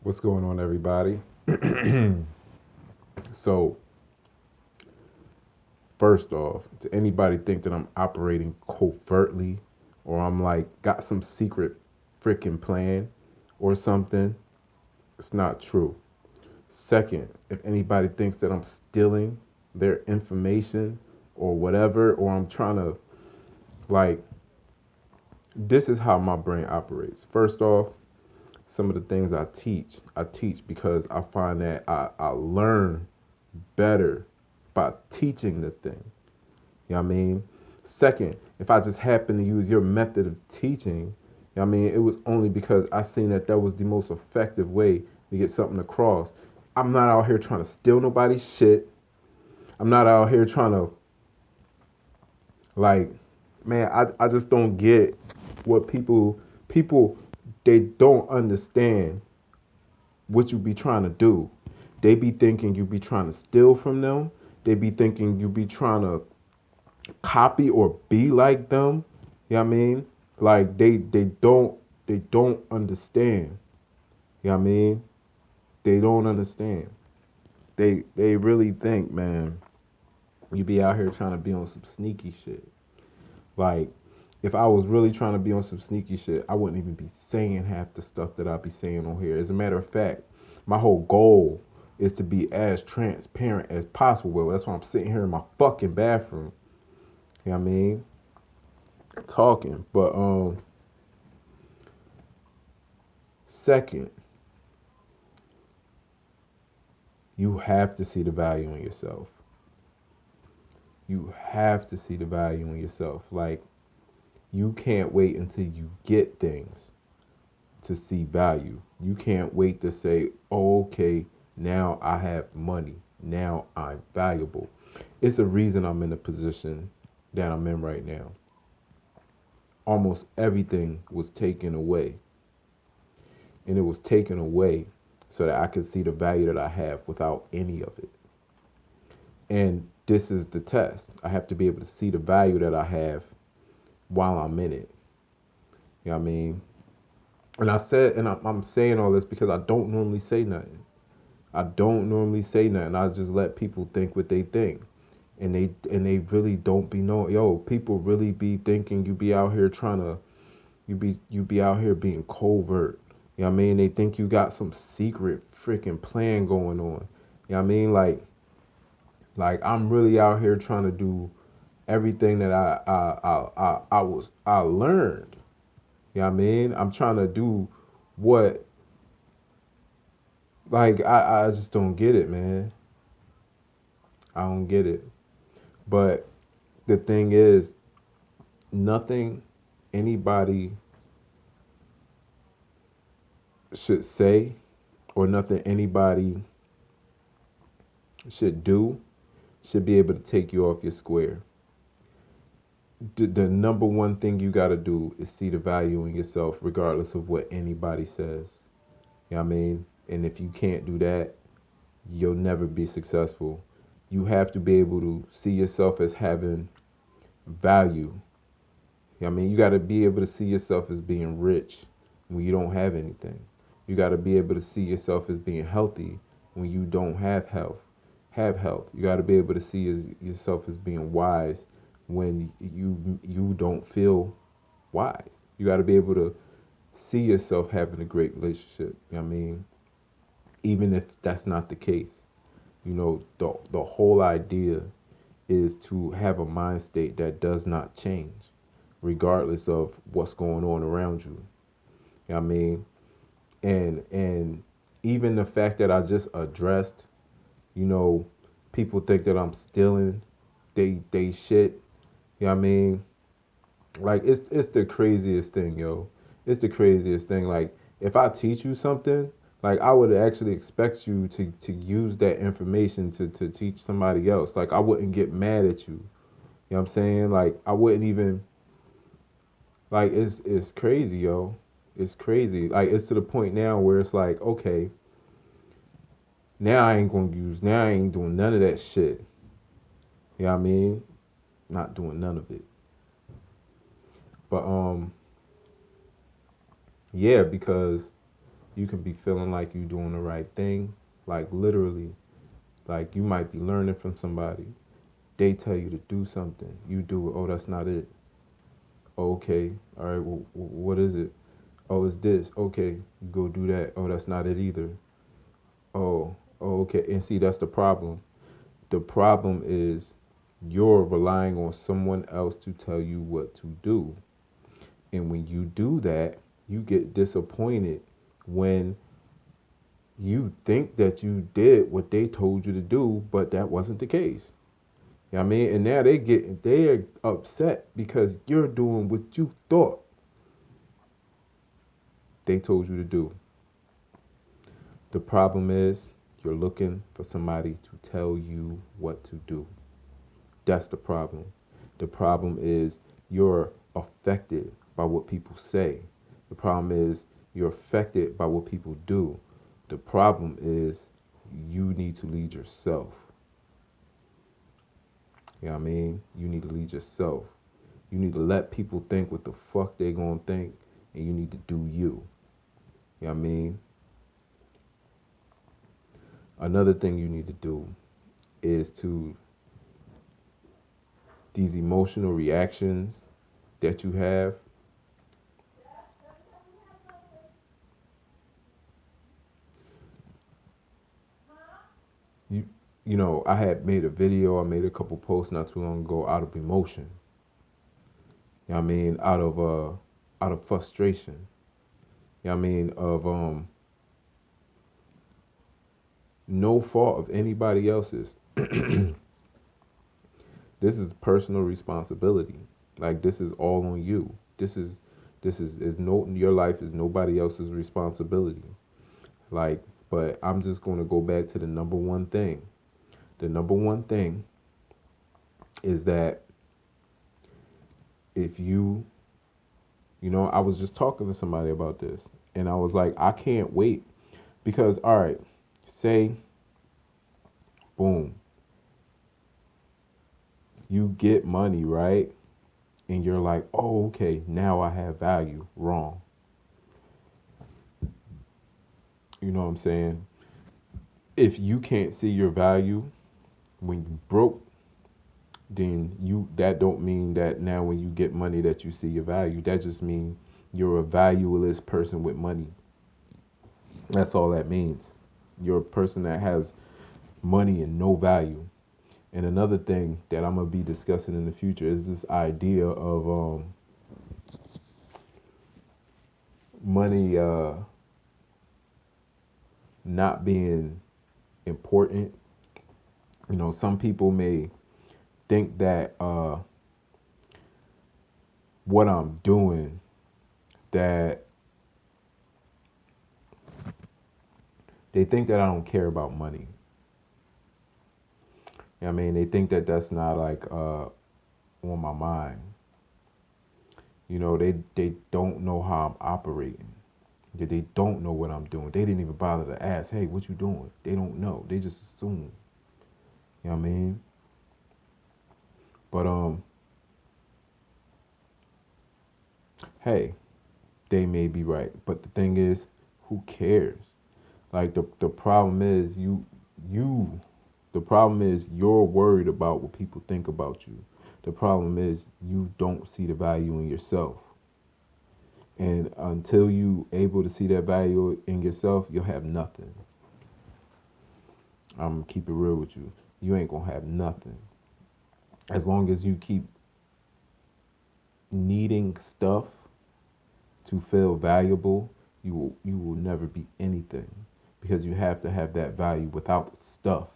What's going on, everybody? So, first off, to anybody think that I'm operating covertly or I'm like got some secret freaking plan or something, it's not true. Second, if anybody thinks that I'm stealing their information or whatever, or I'm trying to, like, this is how my brain operates. First off, some of the things I teach because I find that I learn better by teaching the thing. You know what I mean? Second, if I just happen to use your method of teaching, you know what I mean, it was only because I seen that that was the most effective way to get something across. I'm not out here trying to steal nobody's shit. I'm not out here trying to, like, man, I just don't get what people they don't understand what you be trying to do. They be thinking you be trying to steal from them. They be thinking you be trying to copy or be like them. You know what I mean? Like they don't understand. You know what I mean? They don't understand. They really think, man, you be out here trying to be on some sneaky shit. Like, if I was really trying to be on some sneaky shit, I wouldn't even be saying half the stuff that I be saying on here. As a matter of fact, my whole goal is to be as transparent as possible. Well, that's why I'm sitting here in my fucking bathroom. You know what I mean? Talking. But second, you have to see the value in yourself. You have to see the value in yourself. Like, you can't wait until you get things to see value. You can't wait to say, oh, okay, now I have money. Now I'm valuable. It's a reason I'm in the position that I'm in right now. Almost everything was taken away. And it was taken away so that I could see the value that I have without any of it. And this is the test. I have to be able to see the value that I have while I'm in it. You know what I mean? And I said, and I'm saying all this because I don't normally say nothing. I don't normally say nothing. I just let people think what they think. And they really don't be knowing. Yo, people really be thinking you be out here trying to you be out here being covert. You know what I mean? They think you got some secret freaking plan going on. You know what I mean? Like I'm really out here trying to do everything that I learned. You know what I mean? I'm trying to do what, like, I just don't get it, man. I don't get it. But the thing is, nothing anybody should say or nothing anybody should do should be able to take you off your square. The number one thing you got to do is see the value in yourself, regardless of what anybody says. You know what I mean? And if you can't do that, you'll never be successful. You have to be able to see yourself as having value. You know what I mean? You got to be able to see yourself as being rich when you don't have anything. You got to be able to see yourself as being healthy when you don't have health. Have health. You got to be able to see yourself as being wise when you don't feel wise. You got to be able to see yourself having a great relationship. You know what I mean? Even if that's not the case. You know, the whole idea is to have a mind state that does not change, regardless of what's going on around you. You know what I mean? And even the fact that I just addressed, you know, people think that I'm stealing they shit. You know what I mean? Like it's the craziest thing, yo. It's the craziest thing. Like if I teach you something, like I would actually expect you to use that information to teach somebody else. Like I wouldn't get mad at you. You know what I'm saying? Like I wouldn't even, like it's crazy, yo. It's crazy. Like it's to the point now where it's like, okay, now I ain't doing none of that shit. You know what I mean? Not doing none of it. But yeah, because You can be feeling like you're doing the right thing, like literally. Like you might be learning from somebody. They tell you to do something. You do it. Oh, that's not it. Oh, okay. All right. Well, what is it? Oh, it's this. Okay. You go do that. Oh, that's not it either. Oh, okay. And see, that's the problem. The problem is you're relying on someone else to tell you what to do. And when you do that, you get disappointed when you think that you did what they told you to do, but that wasn't the case. You know what I mean? And now they're upset because you're doing what you thought they told you to do. The problem is you're looking for somebody to tell you what to do. That's the problem. The problem is you're affected by what people say. The problem is you're affected by what people do. The problem is you need to lead yourself. You know what I mean? You need to lead yourself. You need to let people think what the fuck they gonna think, and you need to do you. You know what I mean? Another thing you need to do is to these emotional reactions that you have. You you know, I had made a video, I made a couple posts not too long ago out of emotion. You know what I mean? Out of frustration. You know what I mean? Of no fault of anybody else's. This is personal responsibility. Like this is all on you. This is no your life is nobody else's responsibility. Like, but I'm just gonna go back to the number one thing. The number one thing is that if you know, I was just talking to somebody about this and I was like, I can't wait because all right, say boom, you get money, right? And you're like, oh, okay, now I have value. Wrong. You know what I'm saying? If you can't see your value when you broke, then you that don't mean that now when you get money that you see your value. That just means you're a valueless person with money. That's all that means. You're a person that has money and no value. And another thing that I'm gonna be discussing in the future is this idea of money not being important. You know, some people may think that what I'm doing, that they think that I don't care about money. You know what I mean? They think that that's not like on my mind. You know, they don't know how I'm operating. They don't know what I'm doing. They didn't even bother to ask, hey, what you doing? They don't know. They just assume. You know what I mean? But hey, they may be right. But the thing is, who cares? Like the problem is you the problem is you're worried about what people think about you. The problem is you don't see the value in yourself. And until you able to see that value in yourself, you'll have nothing. I'm gonna keep it real with you. You ain't gonna have nothing. As long as you keep needing stuff to feel valuable, you will never be anything because you have to have that value without stuff.